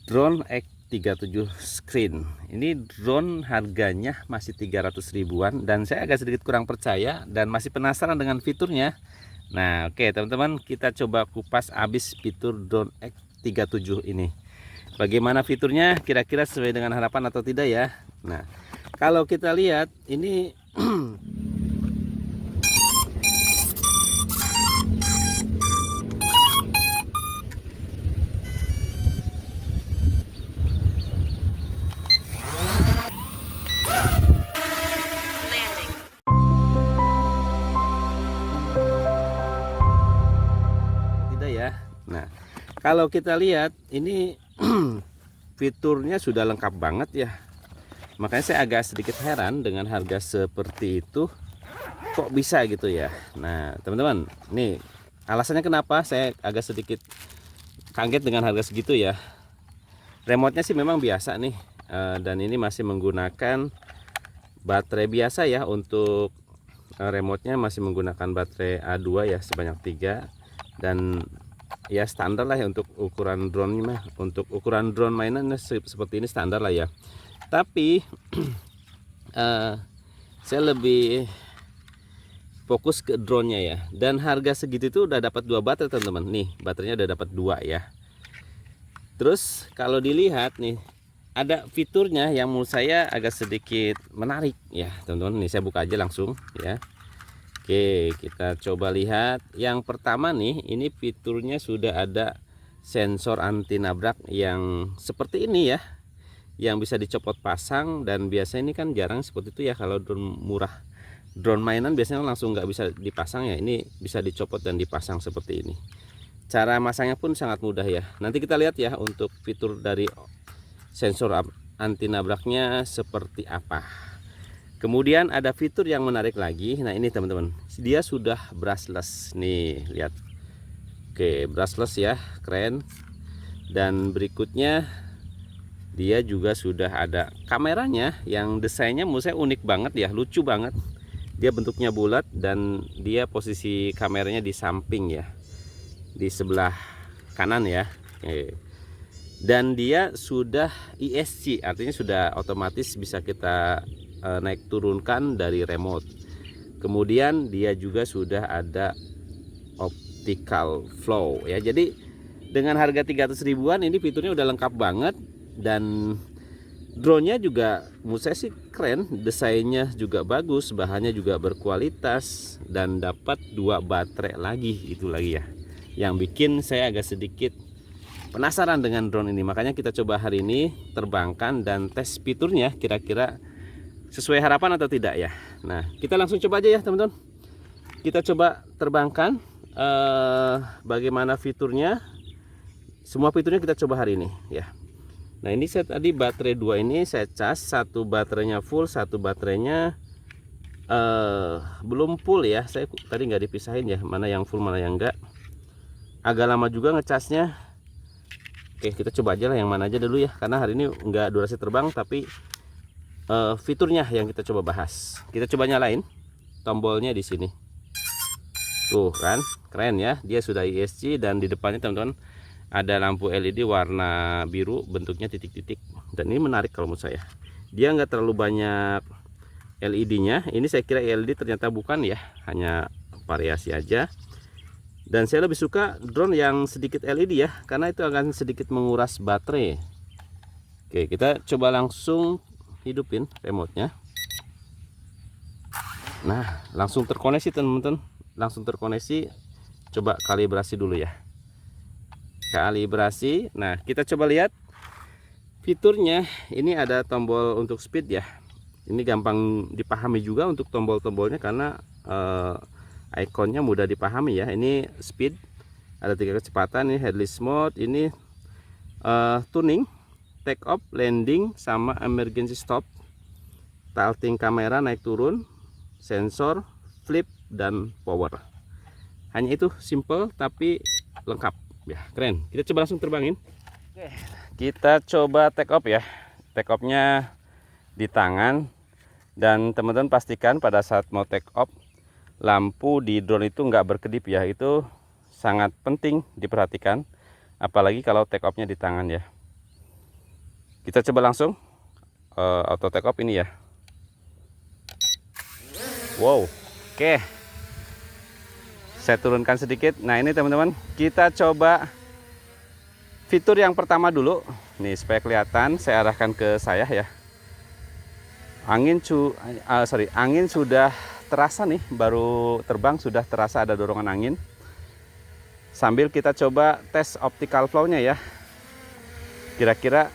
Drone X37 Screen. Ini drone harganya masih 300 ribuan dan saya agak sedikit kurang percaya dan masih penasaran dengan fiturnya. Nah, oke teman-teman, kita coba kupas habis fitur drone X37 ini. Bagaimana fiturnya, kira-kira sesuai dengan harapan atau tidak ya. Nah, kalau kita lihat ini tidak ya. Nah, kalau kita lihat ini fiturnya sudah lengkap banget ya. Makanya saya agak sedikit heran dengan harga seperti itu, kok bisa gitu ya. Nah teman-teman, nih alasannya kenapa saya agak sedikit kaget dengan harga segitu ya. Remote-nya sih memang biasa nih, dan ini masih menggunakan baterai biasa ya. Untuk remote-nya masih menggunakan baterai A2 ya, sebanyak 3. Dan ya standar lah ya untuk ukuran drone ini mah. Untuk ukuran drone mainan seperti ini standar lah ya. Tapi saya lebih fokus ke drone-nya ya. Dan harga segitu itu udah dapat 2 baterai teman-teman. Nih baterainya udah dapat 2 ya. Terus kalau dilihat nih, ada fiturnya yang menurut saya agak sedikit menarik ya teman-teman. Nih saya buka aja langsung ya. Oke, kita coba lihat. Yang pertama nih, ini fiturnya sudah ada sensor anti nabrak yang seperti ini ya, yang bisa dicopot pasang. Dan biasanya ini kan jarang seperti itu ya, kalau drone murah, drone mainan biasanya langsung nggak bisa dipasang ya. Ini bisa dicopot dan dipasang seperti ini. Cara masangnya pun sangat mudah ya. Nanti kita lihat ya untuk fitur dari sensor anti nabraknya seperti apa. Kemudian ada fitur yang menarik lagi. Nah ini teman-teman, dia sudah brushless nih, lihat. Oke, brushless ya, keren. Dan berikutnya dia juga sudah ada kameranya yang desainnya menurut saya unik banget ya, lucu banget. Dia bentuknya bulat dan dia posisi kameranya di samping ya, di sebelah kanan ya. Dan dia sudah ESC, artinya sudah otomatis bisa kita naik turunkan dari remote. Kemudian dia juga sudah ada optical flow ya. Jadi dengan harga 300 ribuan ini fiturnya udah lengkap banget. Dan drone-nya juga menurut saya sih keren, desainnya juga bagus, bahannya juga berkualitas, dan dapat 2 baterai lagi itu lagi ya, yang bikin saya agak sedikit penasaran dengan drone ini. Makanya kita coba hari ini terbangkan dan tes fiturnya kira-kira sesuai harapan atau tidak ya. Nah kita langsung coba aja ya teman-teman. Kita coba terbangkan bagaimana fiturnya. Semua fiturnya kita coba hari ini ya. Nah ini saya tadi baterai 2 ini saya cas, satu baterainya full, satu baterainya belum full ya. Saya tadi nggak dipisahin ya, mana yang full mana yang enggak. Agak lama juga ngecasnya. Oke, kita coba aja lah yang mana aja dulu ya, karena hari ini enggak durasi terbang tapi fiturnya yang kita coba bahas. Kita coba nyalain tombolnya di sini. Tuh kan, keren ya. Dia sudah ESC dan di depannya teman-teman ada lampu LED warna biru, bentuknya titik-titik. Dan ini menarik kalau menurut saya. Dia nggak terlalu banyak LED-nya. Ini saya kira LED, ternyata bukan ya, hanya variasi aja. Dan saya lebih suka drone yang sedikit LED ya, karena itu akan sedikit menguras baterai. Oke, kita coba langsung hidupin remote-nya. Nah, langsung terkoneksi teman-teman. Langsung terkoneksi. Coba kalibrasi dulu ya. Kalibrasi. Nah kita coba lihat fiturnya. Ini ada tombol untuk speed ya. Ini gampang dipahami juga untuk tombol-tombolnya, karena ikonnya mudah dipahami ya. Ini speed, ada 3 kecepatan. Ini headless mode, ini tuning, take off, landing, sama emergency stop, tilting kamera naik turun, sensor, flip, dan power. Hanya itu, simple tapi lengkap ya, keren. Kita coba langsung terbangin. Oke, kita coba take off ya. Take off-nya di tangan. Dan teman-teman pastikan pada saat mau take off, lampu di drone itu nggak berkedip ya. Itu sangat penting diperhatikan, apalagi kalau take off-nya di tangan ya. Kita coba langsung auto take off ini ya. Wow, oke. Saya turunkan sedikit. Nah ini teman-teman, kita coba fitur yang pertama dulu. Nih supaya kelihatan, saya arahkan ke saya ya. Angin sudah terasa nih, baru terbang sudah terasa ada dorongan angin. Sambil kita coba tes optical flow-nya ya. Kira-kira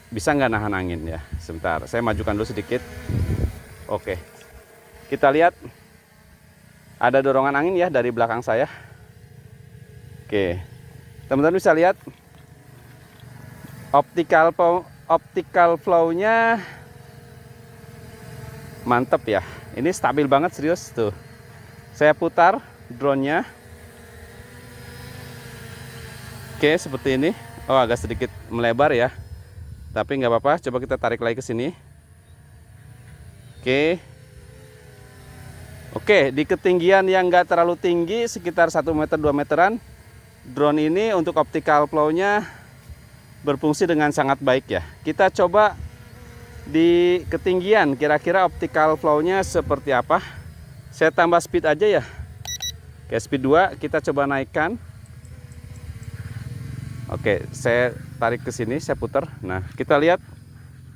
bisa nggak nahan angin ya. Sebentar, saya majukan dulu sedikit. Oke, kita lihat ada dorongan angin ya dari belakang saya. Oke, teman-teman bisa lihat optical flow-nya mantep ya. Ini stabil banget, serius tuh. Saya putar drone-nya. Oke, seperti ini. Oh, agak sedikit melebar ya. Tapi nggak apa-apa, coba kita tarik lagi ke sini. Oke, di ketinggian yang nggak terlalu tinggi, sekitar 1 meter 2 meteran, drone ini untuk optical flow-nya berfungsi dengan sangat baik ya. Kita coba di ketinggian, kira-kira optical flow-nya seperti apa. Saya tambah speed aja ya. Oke, speed 2, kita coba naikkan. Oke, saya tarik ke sini, saya putar. Nah, kita lihat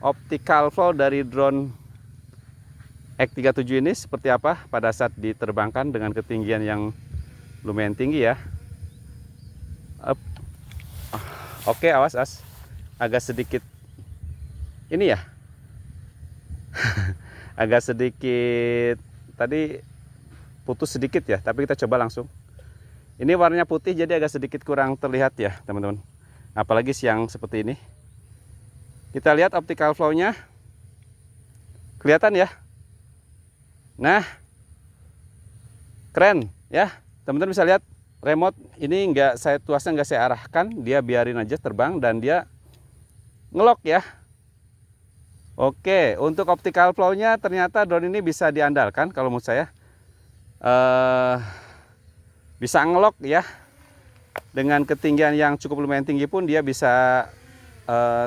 optical flow dari drone X37 ini seperti apa pada saat diterbangkan dengan ketinggian yang lumayan tinggi ya. Oke, awas agak sedikit ini ya. Agak sedikit tadi putus sedikit ya, tapi kita coba langsung. Ini warnanya putih jadi agak sedikit kurang terlihat ya teman-teman, apalagi siang seperti ini. Kita lihat optical flow-nya, kelihatan ya. Nah, keren ya, teman-teman bisa lihat remote ini tuasnya nggak saya arahkan, dia biarin aja terbang dan dia ngelok ya. Oke, untuk optical flow-nya ternyata drone ini bisa diandalkan kalau menurut saya. Bisa ngelok ya. Dengan ketinggian yang cukup lumayan tinggi pun dia bisa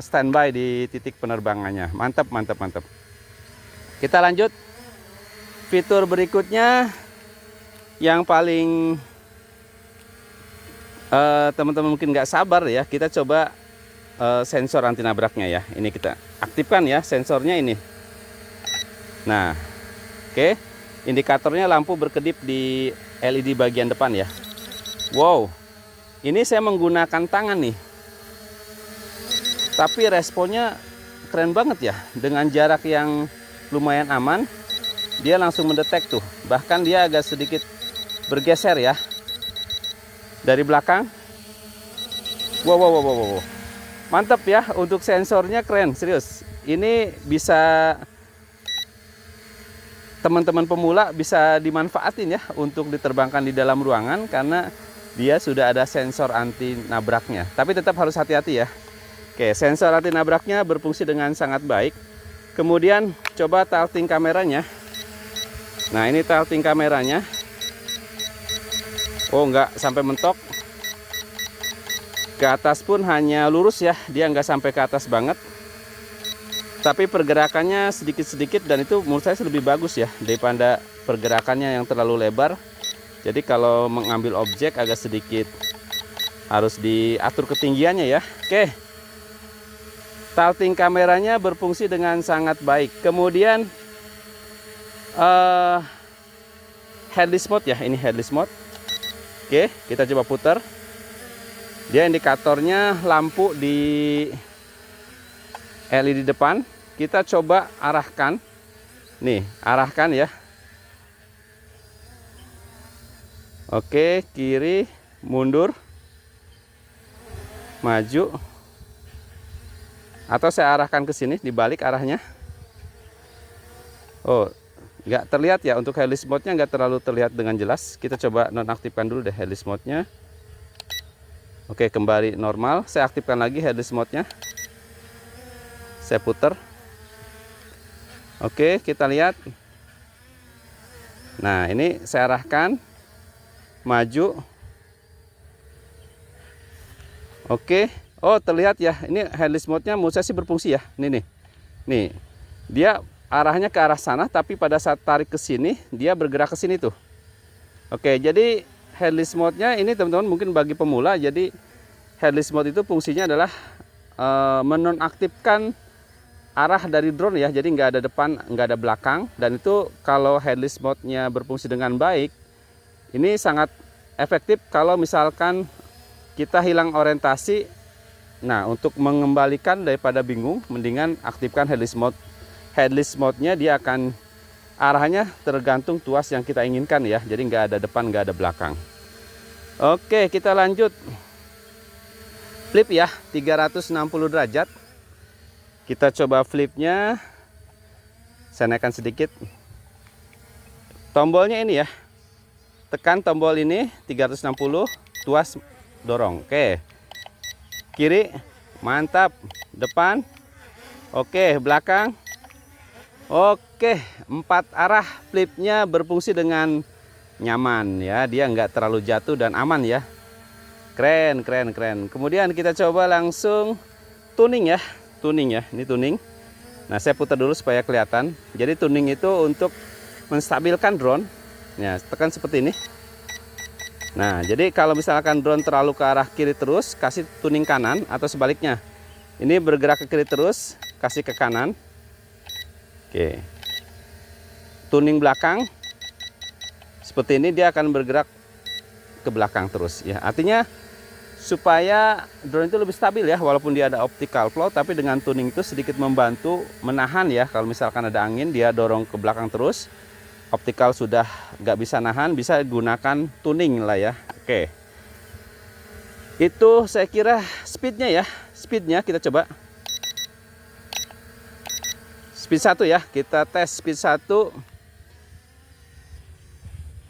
standby di titik penerbangannya. Mantap, mantap, mantap. Kita lanjut. Fitur berikutnya yang paling teman-teman mungkin nggak sabar ya, kita coba sensor anti nabraknya ya. Ini kita aktifkan ya sensornya ini. Nah, oke, indikatornya lampu berkedip di LED bagian depan ya. Wow, ini saya menggunakan tangan nih, tapi responnya keren banget ya. Dengan jarak yang lumayan aman, dia langsung mendetek tuh. Bahkan dia agak sedikit bergeser ya dari belakang. Wow. Mantap ya, untuk sensornya keren, serius. Ini bisa teman-teman pemula bisa dimanfaatin ya untuk diterbangkan di dalam ruangan karena dia sudah ada sensor anti nabraknya. Tapi tetap harus hati-hati ya. Oke, sensor anti nabraknya berfungsi dengan sangat baik. Kemudian coba tilting kameranya. Nah, ini tilting kameranya. Oh, nggak sampai mentok. Ke atas pun hanya lurus ya, dia nggak sampai ke atas banget. Tapi pergerakannya sedikit-sedikit dan itu menurut saya lebih bagus ya daripada pergerakannya yang terlalu lebar. Jadi kalau mengambil objek agak sedikit harus diatur ketinggiannya ya. Oke. Tilting kameranya berfungsi dengan sangat baik. Kemudian headless mode ya, ini headless mode. Oke, kita coba putar. Dia indikatornya lampu di LED depan. Kita coba arahkan. Nih, arahkan ya. Oke, kiri, mundur, maju. Atau saya arahkan ke sini, dibalik arahnya. Oh, nggak terlihat ya, untuk headless mode-nya nggak terlalu terlihat dengan jelas. Kita coba nonaktifkan dulu deh headless mode-nya. Oke, kembali normal. Saya aktifkan lagi headless mode-nya. Saya putar. Oke, kita lihat. Nah, ini saya arahkan. Maju. Oke, Oh, terlihat ya. Ini headless mode-nya menurut saya sih berfungsi ya. Nih nih. Nih. Dia arahnya ke arah sana, tapi pada saat tarik ke sini dia bergerak ke sini tuh. Oke, jadi headless mode-nya ini teman-teman mungkin bagi pemula, jadi headless mode itu fungsinya adalah menonaktifkan arah dari drone ya. Jadi nggak ada depan, nggak ada belakang, dan itu kalau headless mode-nya berfungsi dengan baik, ini sangat efektif kalau misalkan kita hilang orientasi. Nah, untuk mengembalikan daripada bingung, mendingan aktifkan headless mode. Headless mode-nya dia akan arahnya tergantung tuas yang kita inginkan ya. Jadi nggak ada depan, nggak ada belakang. Oke, kita lanjut. Flip ya, 360 derajat. Kita coba flipnya. Saya naikkan sedikit. Tombolnya ini ya. Tekan tombol ini 360, tuas dorong. Oke. Kiri, mantap. Depan, oke. Belakang, oke. 4 arah flipnya berfungsi dengan nyaman ya. Dia nggak terlalu jatuh dan aman ya. Keren, keren, keren. Kemudian kita coba langsung tuning ya. Tuning ya, ini tuning. Nah, saya putar dulu supaya kelihatan. Jadi tuning itu untuk menstabilkan drone. Ya, tekan seperti ini. Nah, jadi kalau misalkan drone terlalu ke arah kiri terus, kasih tuning kanan, atau sebaliknya. Ini bergerak ke kiri terus, kasih ke kanan. Oke. Tuning belakang. Seperti ini dia akan bergerak ke belakang terus ya. Artinya supaya drone itu lebih stabil ya, walaupun dia ada optical flow, tapi dengan tuning itu sedikit membantu menahan ya. Kalau misalkan ada angin, dia dorong ke belakang terus. Optical sudah nggak bisa nahan, bisa gunakan tuning lah ya. Oke, itu saya kira speednya ya. Speednya kita coba speed 1 ya, kita tes speed 1.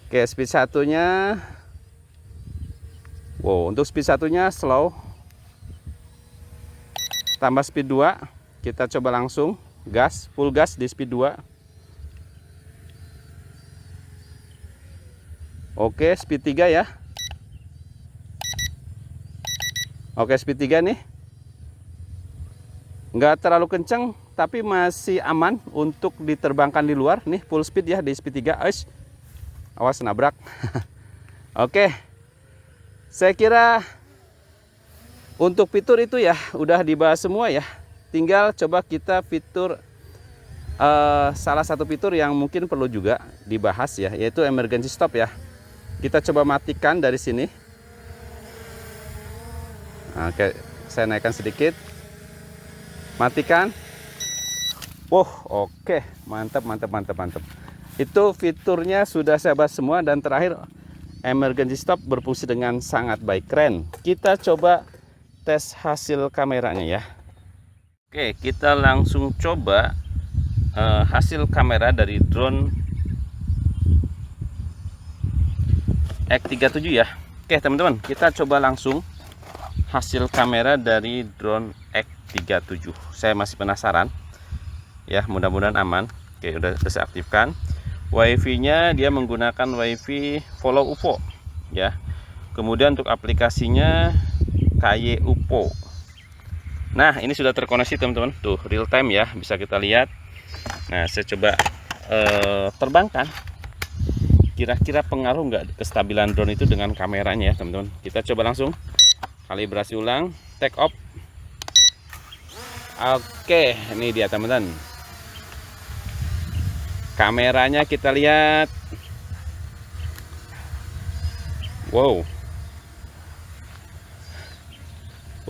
Oke, speed 1-nya wow, untuk speed 1-nya slow. Tambah speed 2, kita coba langsung gas, full gas di speed 2. Oke, speed 3 ya. Oke, speed 3 nih. Nggak terlalu kenceng, tapi masih aman untuk diterbangkan di luar. Nih, full speed ya di speed 3. Awas nabrak. Oke. Saya kira untuk fitur itu ya udah dibahas semua ya. Tinggal coba kita fitur salah satu fitur yang mungkin perlu juga dibahas ya, yaitu emergency stop ya. Kita coba matikan dari sini. Oke, saya naikkan sedikit. Matikan. Oke, mantap, mantap, mantap, mantap. Itu fiturnya sudah saya bahas semua, dan terakhir emergency stop berfungsi dengan sangat baik, keren. Kita coba tes hasil kameranya ya. Oke, kita langsung coba hasil kamera dari drone X37 ya. Oke teman-teman, kita coba langsung hasil kamera dari drone X37. Saya masih penasaran ya, mudah-mudahan aman. Oke, udah saya aktifkan. Wifi nya dia menggunakan wifi follow UFO ya. Kemudian untuk aplikasinya KY UFO. Nah, ini sudah terkoneksi teman-teman, tuh real time ya, bisa kita lihat. Nah, saya coba terbangkan. Kira-kira pengaruh nggak kestabilan drone itu dengan kameranya ya teman-teman. Kita coba langsung kalibrasi ulang, take off. Oke, ini dia teman-teman. Kameranya kita lihat. Wow.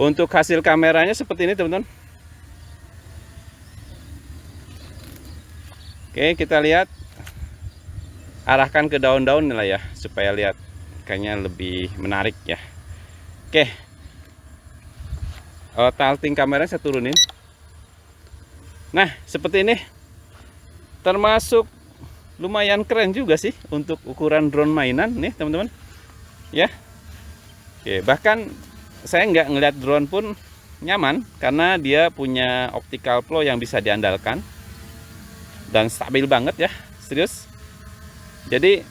Untuk hasil kameranya seperti ini teman-teman. Oke, kita lihat. Arahkan ke daun-daun lah ya, supaya lihat kayaknya lebih menarik ya. Oke, tilting kamera saya turunin. Nah, seperti ini, termasuk lumayan keren juga sih untuk ukuran drone mainan nih teman-teman ya. Oke, bahkan saya nggak ngeliat drone pun nyaman, karena dia punya optical flow yang bisa diandalkan dan stabil banget ya, serius. Jadi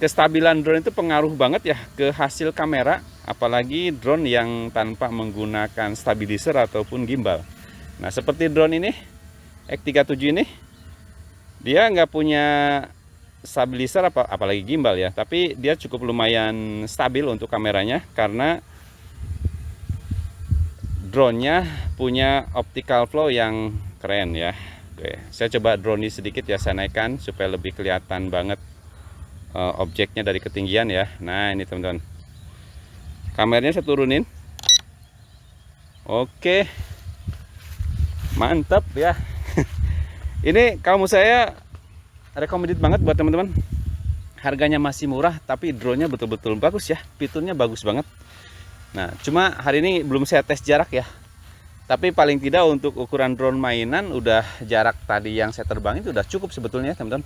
kestabilan drone itu pengaruh banget ya ke hasil kamera, apalagi drone yang tanpa menggunakan stabilizer ataupun gimbal. Nah, seperti drone ini X37 ini, dia nggak punya stabilizer apalagi gimbal ya, tapi dia cukup lumayan stabil untuk kameranya karena drone-nya punya optical flow yang keren ya. Oke, saya coba drone ini sedikit ya, saya naikkan supaya lebih kelihatan banget objeknya dari ketinggian ya. Nah, ini teman-teman, kameranya saya turunin. Oke, mantap ya. Ini kamu saya recommended banget buat teman-teman. Harganya masih murah, tapi drone-nya betul-betul bagus ya, fiturnya bagus banget. Nah, cuma hari ini belum saya tes jarak ya, tapi paling tidak untuk ukuran drone mainan udah jarak tadi yang saya terbang itu udah cukup sebetulnya teman-teman,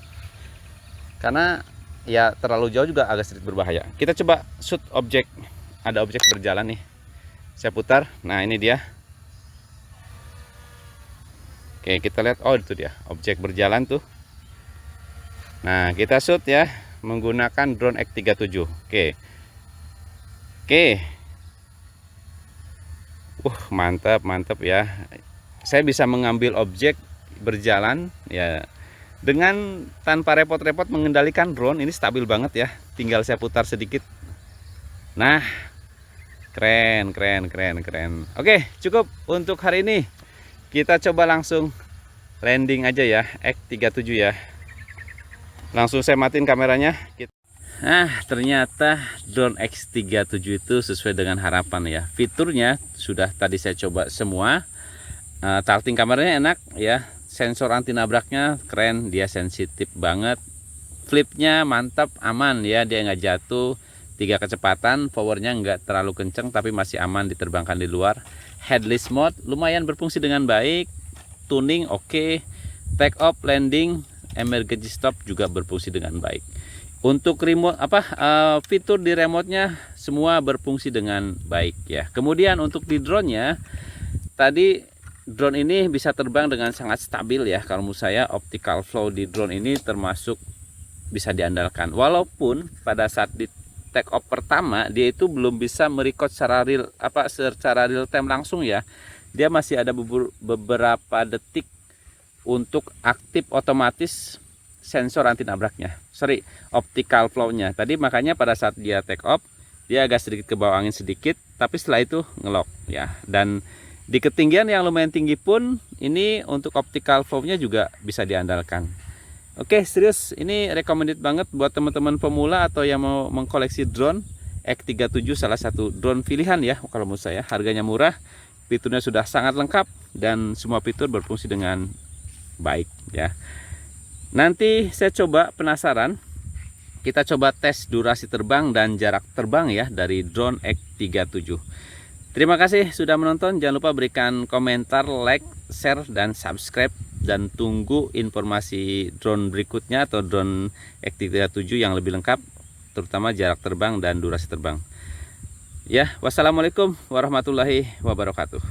karena ya terlalu jauh juga agak sedikit berbahaya. Kita coba shoot objek, ada objek berjalan nih, saya putar. Nah, ini dia. Oke, kita lihat, oh itu dia objek berjalan tuh. Nah, kita shoot ya menggunakan drone X37. Oke, mantap ya. Saya bisa mengambil objek berjalan ya dengan tanpa repot-repot mengendalikan drone. Ini stabil banget ya, tinggal saya putar sedikit. Nah, keren. Oke, cukup untuk hari ini. Kita coba langsung landing aja ya, X37 ya. Langsung saya matiin kameranya. Nah, ternyata drone X37 itu sesuai dengan harapan ya. Fiturnya sudah tadi saya coba semua. Targeting kameranya enak ya. Sensor anti nabraknya keren, dia sensitif banget. Flipnya mantap, aman ya, dia nggak jatuh. 3 kecepatan, powernya nggak terlalu kenceng tapi masih aman diterbangkan di luar. Headless mode lumayan berfungsi dengan baik. Tuning oke. Take off, landing, emergency stop juga berfungsi dengan baik. Untuk remote fitur di remote-nya semua berfungsi dengan baik ya. Kemudian untuk di drone-nya tadi, drone ini bisa terbang dengan sangat stabil ya. Kalau menurut saya optical flow di drone ini termasuk bisa diandalkan. Walaupun pada saat di take off pertama dia itu belum bisa merecord secara real time langsung ya. Dia masih ada beberapa detik untuk aktif otomatis sensor anti nabraknya. Optical flow-nya. Tadi makanya pada saat dia take off dia agak sedikit ke bawah angin sedikit, tapi setelah itu ngelock ya. Dan di ketinggian yang lumayan tinggi pun ini untuk optical flow-nya juga bisa diandalkan. Oke, serius ini recommended banget buat teman-teman pemula atau yang mau mengkoleksi drone. X37 salah satu drone pilihan ya kalau menurut saya. Harganya murah, fiturnya sudah sangat lengkap dan semua fitur berfungsi dengan baik ya. Nanti saya coba, penasaran, kita coba tes durasi terbang dan jarak terbang ya dari drone X37. Terima kasih sudah menonton. Jangan lupa berikan komentar, like, share, dan subscribe. Dan tunggu informasi drone berikutnya atau drone X37 yang lebih lengkap, terutama jarak terbang dan durasi terbang. Ya, wassalamualaikum warahmatullahi wabarakatuh.